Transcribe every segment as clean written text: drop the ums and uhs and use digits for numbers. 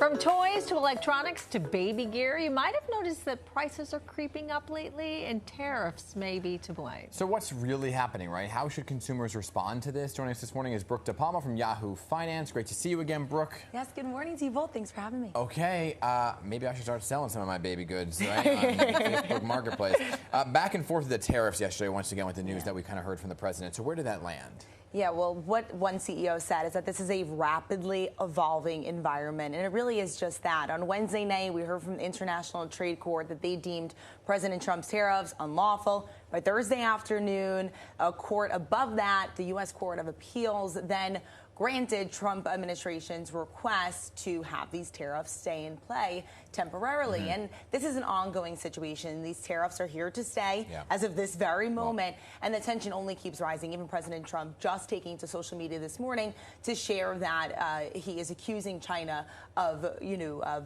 From toys to electronics to baby gear, you might have noticed that prices are creeping up lately, and tariffs may be to blame. So what's really happening, right? How should consumers respond to this? Joining us this morning is Brooke DePalma from Yahoo Finance. Great to see you again, Brooke. Yes, good morning to you both. Thanks for having me. Okay, maybe I should start selling some of my baby goods, right, on the Facebook Marketplace. Back and forth with the tariffs yesterday, once again, with the news that we kind of heard from the president. So where did that land? Yeah, well, what one CEO said is that this is a rapidly evolving environment, and it really is just that. On Wednesday night, we heard from the International Trade Court that they deemed President Trump's tariffs unlawful. By Thursday afternoon, a court above that, the U.S. Court of Appeals, then granted Trump administration's request to have these tariffs stay in play temporarily. And this is an ongoing situation. These tariffs are here to stay as of this very moment, and the tension only keeps rising. Even President Trump just taking to social media this morning to share that he is accusing China of,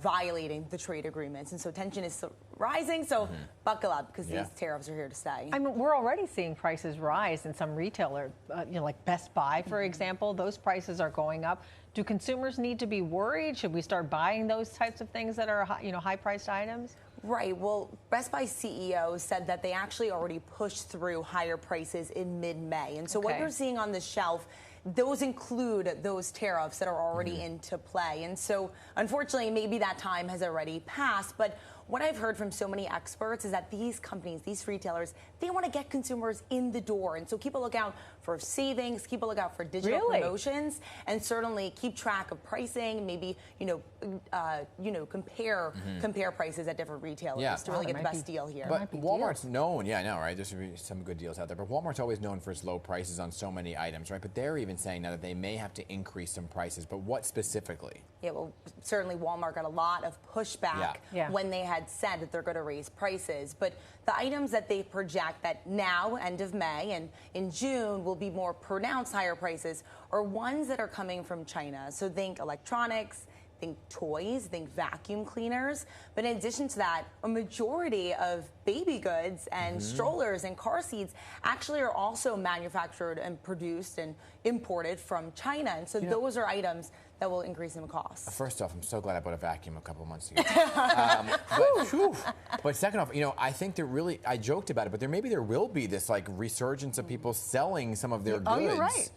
violating the trade agreements. And so tension is rising. So buckle up, because these tariffs are here to stay. I mean, we're already seeing prices rise in some retailers, like Best Buy, for example. Those prices are going up. Do consumers need to be worried? Should we start buying those types of things that are, high-priced items? Right. Well, Best Buy CEO said that they actually already pushed through higher prices in mid-May. And so what you're seeing on the shelf, those include those tariffs that are already into play. And so, unfortunately, maybe that time has already passed. But what I've heard from so many experts is that these companies, these retailers, they want to get consumers in the door. And so keep a lookout for savings, keep a lookout for digital promotions, and certainly keep track of pricing, maybe, compare prices at different retailers to really get the best deal here. But Walmart's known, I know, right? There's some good deals out there. But Walmart's always known for its low prices on so many items, right? But they're even saying now that they may have to increase some prices. But what specifically? Yeah, well, certainly Walmart got a lot of pushback when they had said that they're going to raise prices. But the items that they project that now, end of May, and in June will be more pronounced higher prices are ones that are coming from China. So think electronics, think toys, think vacuum cleaners. But in addition to that, a majority of baby goods and strollers and car seats actually are also manufactured and produced and imported from China. And so those are items that will increase in cost. First off, I'm so glad I bought a vacuum a couple of months ago. But second off, I think I joked about it, but there will be this resurgence of people selling some of their goods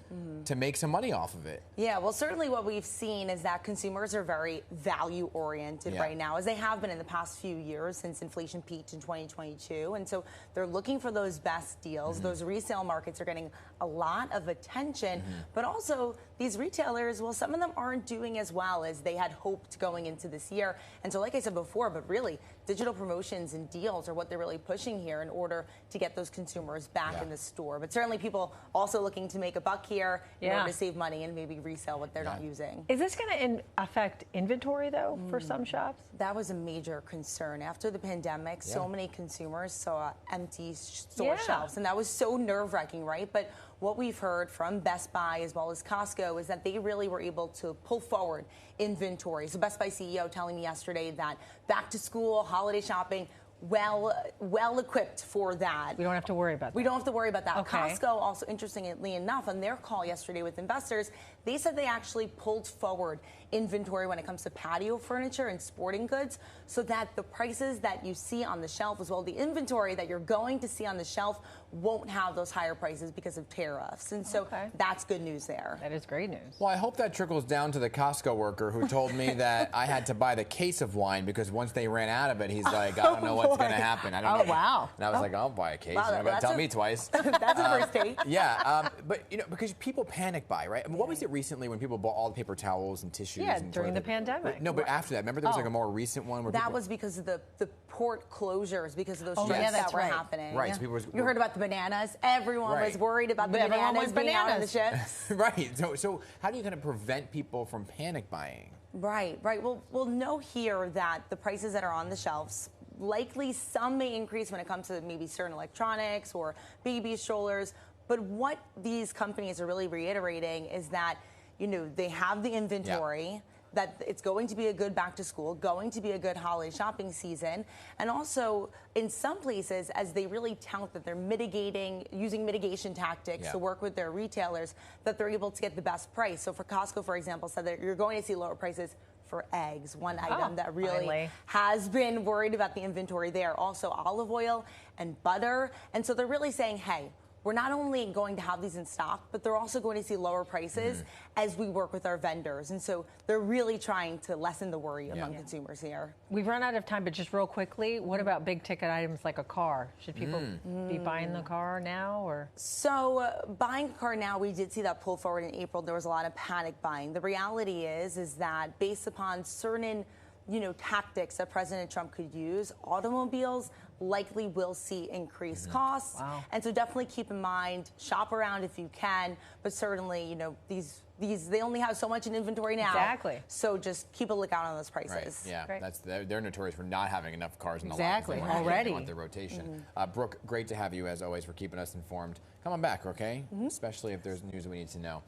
to make some money off of it. Yeah, well, certainly what we've seen is that consumers are very value oriented right now, as they have been in the past few years since inflation peaked in 2022. And so they're looking for those best deals. Those resale markets are getting a lot of attention, but also these retailers, well, some of them aren't doing as well as they had hoped going into this year. And so like I said before, but really digital promotions and deals are what they're really pushing here in order to get those consumers back in the store. But certainly people also looking to make a buck here in order to save money and maybe resell what they're not using. Is this going to affect inventory, though, for some shops? That was a major concern. After the pandemic, so many consumers saw empty store shelves, and that was so nerve-wracking, right? But what we've heard from Best Buy as well as Costco is that they really were able to pull forward inventory. So Best Buy CEO telling me yesterday that back to school, holiday shopping, well equipped for that. We don't have to worry about that. We don't have to worry about that. Costco, also interestingly enough, on their call yesterday with investors, they said they actually pulled forward inventory when it comes to patio furniture and sporting goods, so that the prices that you see on the shelf, as well as the inventory that you're going to see on the shelf, won't have those higher prices because of tariffs. And so that's good news there. That is great news. Well, I hope that trickles down to the Costco worker who told me that I had to buy the case of wine because once they ran out of it, he's like, I don't know what's going to happen. I don't know. Wow. And I was like, I'll buy a case. You're not going to tell me twice. That's a first date. But because people panic buy, right? I mean, what was it recently when people bought all the paper towels and tissues? Yeah, during the pandemic. No, but after that, remember there was a more recent one where that was because of the port closures, because of those ships that were happening. Right. So you heard about the bananas. Everyone was worried about the bananas being out on the ships. Right. So how do you kind of prevent people from panic buying? Right. Well, we'll know here that the prices that are on the shelves, likely some may increase when it comes to maybe certain electronics or baby strollers. But what these companies are really reiterating is that, they have the inventory, that it's going to be a good back to school, going to be a good holiday shopping season. And also, in some places, as they really tout that they're using mitigation tactics to work with their retailers, that they're able to get the best price. So for Costco, for example, said that you're going to see lower prices for eggs, one item that really finally has been worried about the inventory there. Also olive oil and butter. And so they're really saying, hey, we're not only going to have these in stock, but they're also going to see lower prices as we work with our vendors. And so they're really trying to lessen the worry among consumers here. We've run out of time, but just real quickly, what about big ticket items like a car? Should people be buying the car now, or? So buying a car now, we did see that pull forward in April. There was a lot of panic buying. The reality is that based upon certain tactics that President Trump could use, automobiles likely will see increased costs. Wow. And so definitely keep in mind, shop around if you can, but certainly, these they only have so much in inventory now. Exactly. So just keep a lookout on those prices. Right. Yeah, Great. they're notorious for not having enough cars in the Exactly. lot. Exactly. Already. They want the rotation. Brooke, great to have you as always for keeping us informed. Come on back, okay? Especially if there's news we need to know.